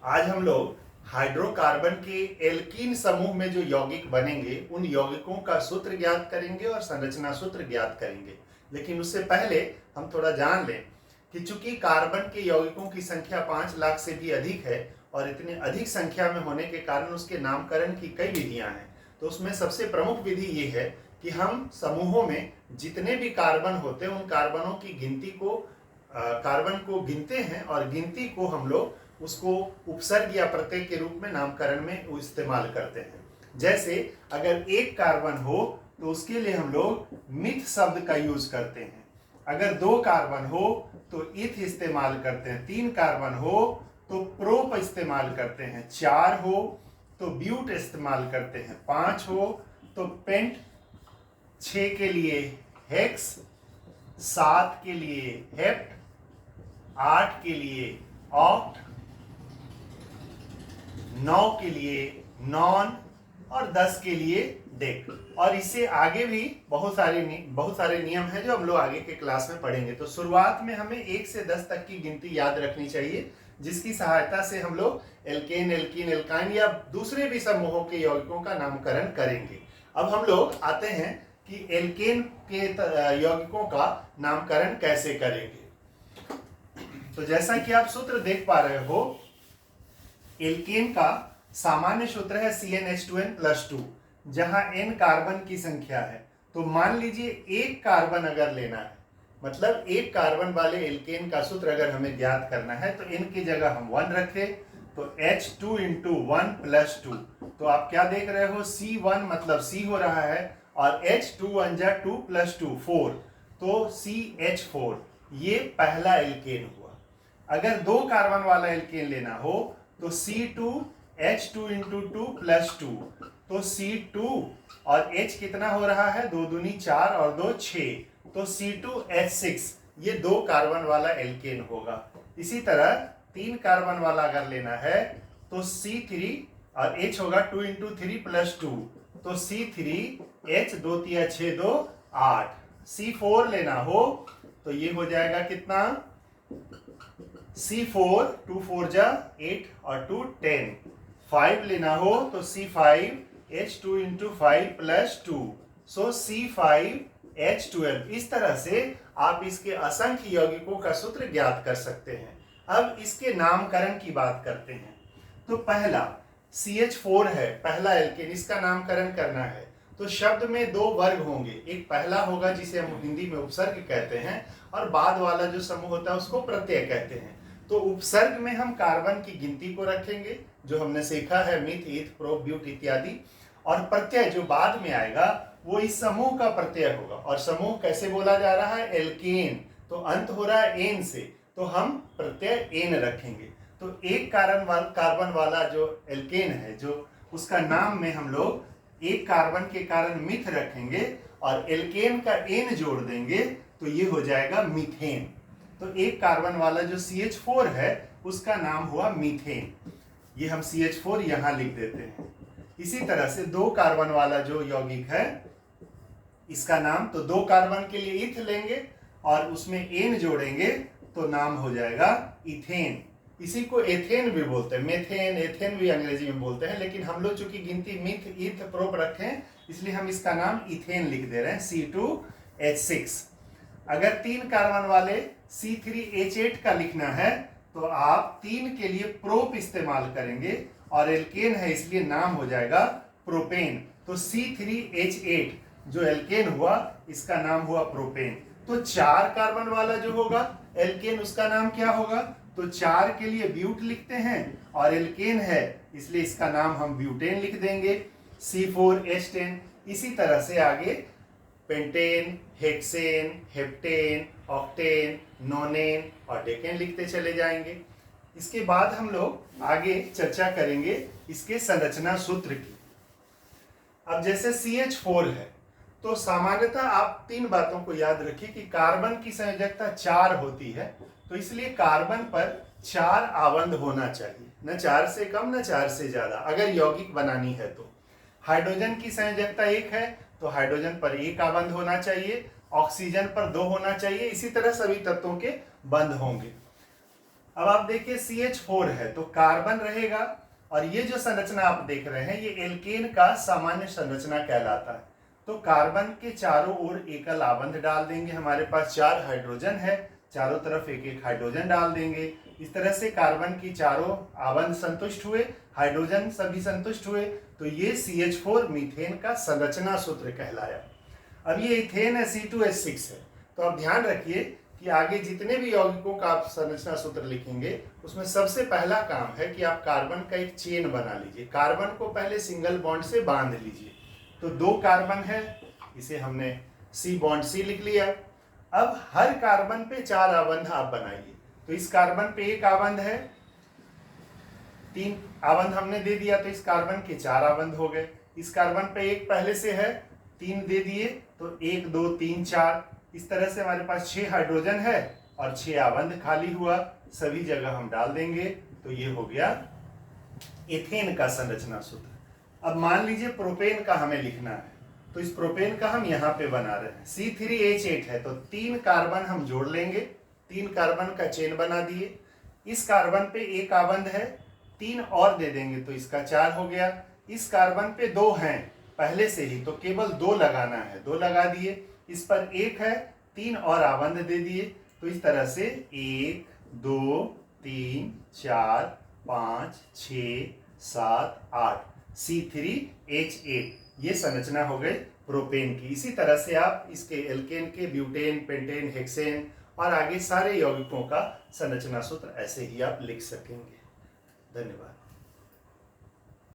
आज हम लोग हाइड्रोकार्बन के एल्कीन समूह में जो यौगिक बनेंगे उन यौगिकों का सूत्र ज्ञात करेंगे और संरचना सूत्र ज्ञात करेंगे। लेकिन उससे पहले हम थोड़ा जान लें कि चूंकि कार्बन के यौगिकों की संख्या 5 लाख से भी अधिक है और इतने अधिक संख्या में होने के कारण उसके नामकरण की कई विधियां हैं। तो उसमें सबसे प्रमुख विधि ये है कि हम समूहों में जितने भी कार्बन होते हैं उन कार्बनों की गिनती को कार्बन को गिनते हैं और गिनती को हम लोग उसको उपसर्ग या प्रत्यय के रूप में नामकरण में इस्तेमाल करते हैं। जैसे अगर एक कार्बन हो तो उसके लिए हम लोग मिथ शब्द का यूज करते हैं। अगर 2 कार्बन हो तो इथ इस्तेमाल करते हैं, 3 कार्बन हो तो प्रोप इस्तेमाल करते हैं, 4 हो तो ब्यूट इस्तेमाल करते हैं, 5 हो तो पेंट, 6 के लिए हेक्स, 7 के लिए हेप्ट, 8 के लिए ऑक्ट, 9 के लिए नॉन और 10 के लिए डेक। और इससे आगे भी बहुत सारे नियम हैं जो हम लोग आगे के क्लास में पढ़ेंगे। तो शुरुआत में हमें 1 से 10 तक की गिनती याद रखनी चाहिए, जिसकी सहायता से हम लोग एल्केन, एल्कीन, एल्काइन या दूसरे भी समूहों के यौगिकों का नामकरण करेंगे। अब हम लोग आते हैं कि एल्केन के यौगिकों का नामकरण कैसे करेंगे। तो जैसा कि आप सूत्र देख पा रहे हो, एल्केन का सामान्य सूत्र है CnH2n+2, जहां n कार्बन की संख्या है। तो मान लीजिए एक कार्बन अगर लेना है, मतलब एक कार्बन वाले एल्केन का सूत्र अगर हमें ज्ञात करना है तो n की जगह हम 1 रखें तो H2 × 1+2। तो आप क्या देख रहे हो, C1 मतलब C हो रहा है और H2 1 जा 2 + 2 4, तो CH4 ये पहला एल्केन हुआ। अगर 2 कार्बन वाला एल्केन लेना हो तो C2H2 × 2+2, तो C2 और H कितना हो रहा है, 2 दूनी 4 और 2 6, तो C2H6 ये 2 कार्बन वाला एल्केन होगा। इसी तरह 3 कार्बन वाला अगर लेना है तो C3 और H होगा 2 × 3+2, तो C3H 2 3 6 2 8। C4 लेना हो तो ये हो जाएगा कितना, C4 2 4 जा 8 और 2 10। 5 लेना हो तो C5H2 × 5+2, सो C5H12। इस तरह से आप इसके असंख्य यौगिकों का सूत्र ज्ञात कर सकते हैं। अब इसके नामकरण की बात करते हैं। तो पहला CH4 है, पहला एल्केन, इसका नामकरण करना है तो शब्द में 2 वर्ग होंगे। एक पहला होगा जिसे हम हिंदी में उपसर्ग कहते हैं और बाद वाला जो समूह होता है उसको प्रत्यय कहते हैं। तो उपसर्ग में हम कार्बन की गिनती को रखेंगे जो हमने सीखा है, मिथ, ईथ, प्रोप, ब्यूट इत्यादि। और प्रत्यय जो बाद में आएगा वो इस समूह का प्रत्यय होगा। और समूह कैसे बोला जा रहा है, एल्केन, तो अंत हो रहा है एन से, तो हम प्रत्यय एन रखेंगे। तो एक कार्बन वाला जो एल्केन है, जो उसका नाम में हम लोग एक कार्बन के कारण मिथ रखेंगे और एल्केन का एन जोड़ देंगे तो ये हो जाएगा मीथेन। तो एक कार्बन वाला जो CH4 है उसका नाम हुआ मीथेन। ये हम CH4 यहां लिख देते हैं। इसी तरह से 2 कार्बन वाला जो यौगिक है इसका नाम, तो 2 कार्बन के लिए इथ लेंगे और उसमें एन जोड़ेंगे तो नाम हो जाएगा इथेन। इसी को एथेन भी बोलते हैं, मेथेन, एथेन भी अंग्रेजी में बोलते हैं, लेकिन हम लोग चूंकि गिनती मिथ, ईथ, प्रोप रखें इसलिए हम इसका नाम इथेन लिख दे रहे हैं, C2H6। अगर 3 कार्बन वाले C3H8 का लिखना है तो आप 3 के लिए प्रोप इस्तेमाल करेंगे और एल्केन है इसलिए नाम हो जाएगा प्रोपेन। तो C3H8 जो एल्केन हुआ इसका नाम हुआ प्रोपेन। तो 4 कार्बन वाला जो होगा एल्केन उसका नाम क्या होगा, तो 4 के लिए ब्यूट लिखते हैं और एल्केन है इसलिए इसका नाम हम ब्यूटेन लिख देंगे, C4H10। इसी तरह से आगे पेंटेन, हेक्सेन, हेप्टेन, ऑक्टेन, नोनेन और डेकेन लिखते चले जाएंगे। इसके बाद हम लोग आगे चर्चा करेंगे इसके संरचना सूत्र की। अब जैसे CH4 है तो सामान्यतः आप 3 बातों को याद रखिए कि कार्बन की संयोजकता 4 होती है, तो इसलिए कार्बन पर 4 आबंध होना चाहिए, न 4 से कम न 4 से ज्यादा अगर यौगिक बनानी है तो। हाइड्रोजन की संयोजकता 1 है तो हाइड्रोजन पर 1 आबंध होना चाहिए, ऑक्सीजन पर 2 होना चाहिए। इसी तरह सभी तत्वों के बंध होंगे। अब आप देखिए CH4 है तो कार्बन रहेगा, और ये जो संरचना आप देख रहे हैं ये एल्केन का सामान्य संरचना कहलाता है। तो कार्बन के चारों ओर एकल आबंध डाल देंगे, हमारे पास 4 हाइड्रोजन है, चारों तरफ एक एक हाइड्रोजन डाल देंगे। इस तरह से कार्बन की चारों आबंध संतुष्ट हुए, हाइड्रोजन सभी संतुष्ट हुए, तो ये CH4 मीथेन का संरचना सूत्र कहलाया। अब ये इथेन है, C2H6 है। तो आप ध्यान रखिए कि आगे जितने भी यौगिकों का आप संरचना सूत्र लिखेंगे उसमें सबसे पहला काम है कि आप कार्बन का एक चेन बना लीजिए। कार्बन को पहले सिंगल बॉन्ड से बांध लीजिए। तो 2 कार्बन है, इसे हमने C बॉन्ड C लिख लिया। अब हर कार्बन पे 4 आबंध आप बनाइए। तो इस कार्बन पे 1 आबंध है, 3 आबंध हमने दे दिया, तो इस कार्बन के 4 आबंध हो गए। इस कार्बन पे 1 पहले से है, 3 दे दिए, तो 1 2 3 4। इस तरह से हमारे पास 6 हाइड्रोजन है और 6 आबंध खाली हुआ, सभी जगह हम डाल देंगे। तो ये हो गया एथेन का संरचना सूत्र। अब मान लीजिए प्रोपेन का हमें लिखना है, तो इस प्रोपेन का हम यहाँ पे बना रहे हैं। C3H8 है तो 3 कार्बन हम जोड़ लेंगे, 3 कार्बन का चेन बना दिए। इस कार्बन पे 1 आबंध है, 3 और दे देंगे तो इसका 4 हो गया। इस कार्बन पे 2 हैं पहले से ही, तो केवल 2 लगाना है, 2 लगा दिए। इस पर 1 है, 3 और आबंध दे दिए। तो इस तरह से 1 2 3 4 5 6 7 8 C3H8 ये संरचना हो गई प्रोपेन की। इसी तरह से आप इसके एल्केन के ब्यूटेन, पेंटेन, हेक्सेन और आगे सारे यौगिकों का संरचना सूत्र ऐसे ही आप लिख सकेंगे। धन्यवाद।